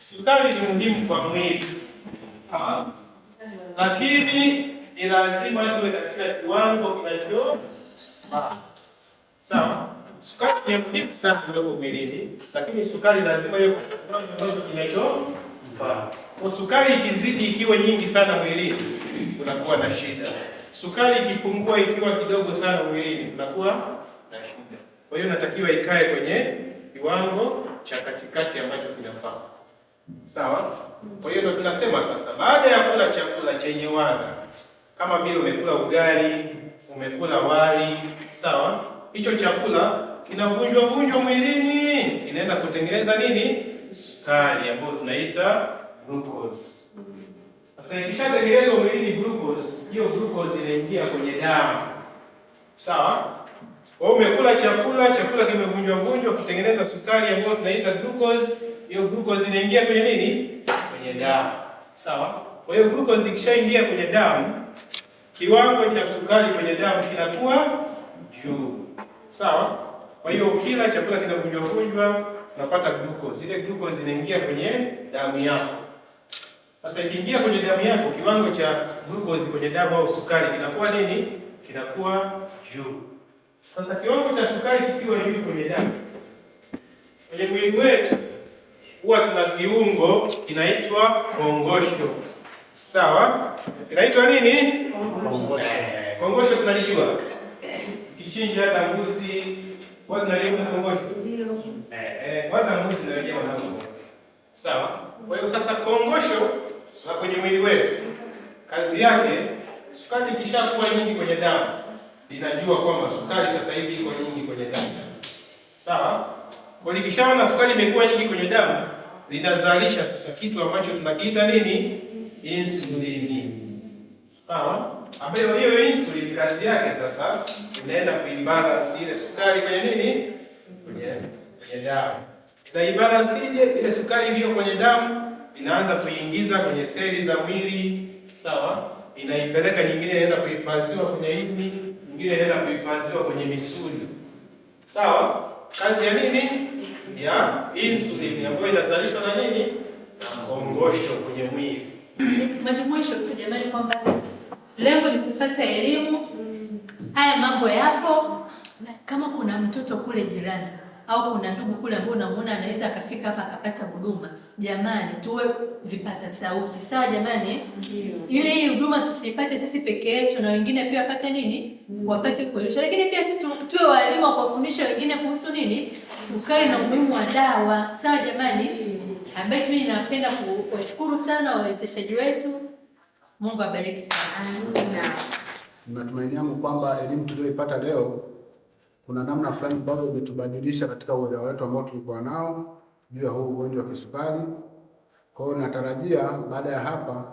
Sukari ni muhimu kwa mwili, lakini ni lazima iwe katika kiwango kinachofaa. Sawa? Sukari ni muhimu sana kwa mwilini, lakini sukari lazima iwe katika kiwango kinachofaa. Kwa sukari ikizidi, ikiwa nyingi sana mwilini, unakuwa na shida. Sukari ikipungua, ikiwa kidogo sana mwilini, unakuwa na shida. Kwa hiyo natakiwa ikae kwenye kiwango cha katikati ambacho kinafaa. Sawa? Kwa hiyo ndio tunasema sasa, baada ya kula chakula chenye wanga, kama vile umekula ugali, umekula wali, sawa? Hicho chakula kinavunjwa mwilini, inaenda kutengeneza nini? Sukari ambayo tunaita glucose. Sasa ikishatengenezwa mwilini glucose, hiyo glucose inaingia kwenye damu. Sawa? Kwa hiyo umekula chakula kimevunjwa kutengeneza sukari ambayo tunaita glucose. Hiyo glucose inaingia kwenye nini? Kwenye damu. Sawa? Kwa hiyo glucose ikishaingia kwenye damu, kiwango cha sukari kwenye damu kinakuwa juu. Sawa? Kwa hiyo kila chakula kinavunjwa, unapata glucose. Ile glucose inaingia kwenye damu yako. Sasa ikiingia kwenye damu yako, kiwango cha glucose kwenye damu au sukari kinakuwa nini? Kinakuwa juu. Sasa kiwango cha sukari kikiwa juu kwenye damu, kwenye mwili wetu huwa tuna viungo inaitwa kongosho. Sawa? Inaitwa nini? Kongosho. Kongosho tunalijua. Kichinja hata mbuzi, watu wanalijua kongosho. Watu mbuzi na wenyewe wanao. Sawa? Kwa hiyo sasa kongosho na kwenye mwili wetu, kazi yake, sukari ikishakuwa nyingi kwenye damu, linajua kwamba sukari sasa hivi iko nyingi kwenye damu. Sawa? Kwa hiyo likishaona sukari imekuwa nyingi kwenye damu, linazalisha sasa kitu ambacho tunakiita nini? Insulini. Sawa? Ambayo hiyo insulini kazi yake sasa inaenda kuimbalance ile sukari kwenye nini? Kwenye damu. Na imbalance ile sukari iliyo kwenye damu inaanza kuingiza kwenye seli za mwili. Sawa? Inaipeleka, nyingine inaenda kuhifadhiwa kwenye ini, nyingine inaenda kuhifadhiwa kwenye misuli. Sawa? Kazi ya nini? Ya insulin ambayo inazalishwa na nini? Na kongosho kwenye mwili. Mwisho tu jamani, kwamba lengo ni kupata elimu. Haya mambo yapo. Kama kuna mtoto kule jirani au kuna ndugu kule ambao unamuona anaweza akafika hapa akapata huduma, jamani, tuwe vipaza sauti. Sawa jamani? Ili hii huduma tusipate sisi peke yetu, na wengine pia wapate nini? Wapate kuelewa. Lakini pia sisi tuwe walimu wa kuwafundisha wengine kuhusu nini? Sukari na umuhimu wa dawa. Sawa jamani? Basi mimi napenda kuwashukuru sana wawezeshaji wetu. Mungu abariki sana. Amina. Natumaini yangu kwamba elimu tuliyoipata leo kuna namna fulani ambayo imetubadilisha katika uelewa wetu ambao tulikuwa nao juu ya huu ugonjwa wa kisukari. Kwa hiyo natarajia baada ya hapa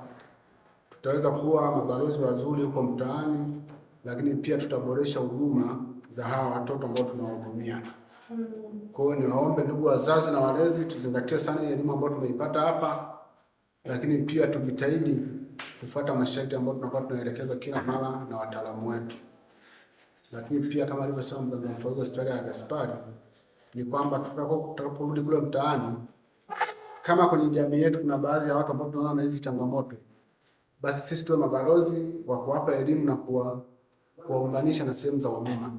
tutaweza kuwa mabalozi wazuri huko mtaani, lakini pia tutaboresha huduma za hawa watoto ambao tunawahudumia. Kwa hiyo niwaombe ndugu wazazi na walezi, tuzingatie sana elimu ambayo tumeipata hapa, lakini pia tujitahidi kufuata masharti ambayo tunakuwa tunaelekezwa kila mara na wataalamu wetu. Lakini pia kama alivyosema mganga mfawidhi wa hospitali ya Gaspari, ni kwamba tutakaporudi kule mtaani, kama kwenye jamii yetu kuna baadhi ya watu ambao tunaona na hizi changamoto, basi sisi tuwe mabalozi wa kuwapa elimu na kuwaunganisha na sehemu za huduma.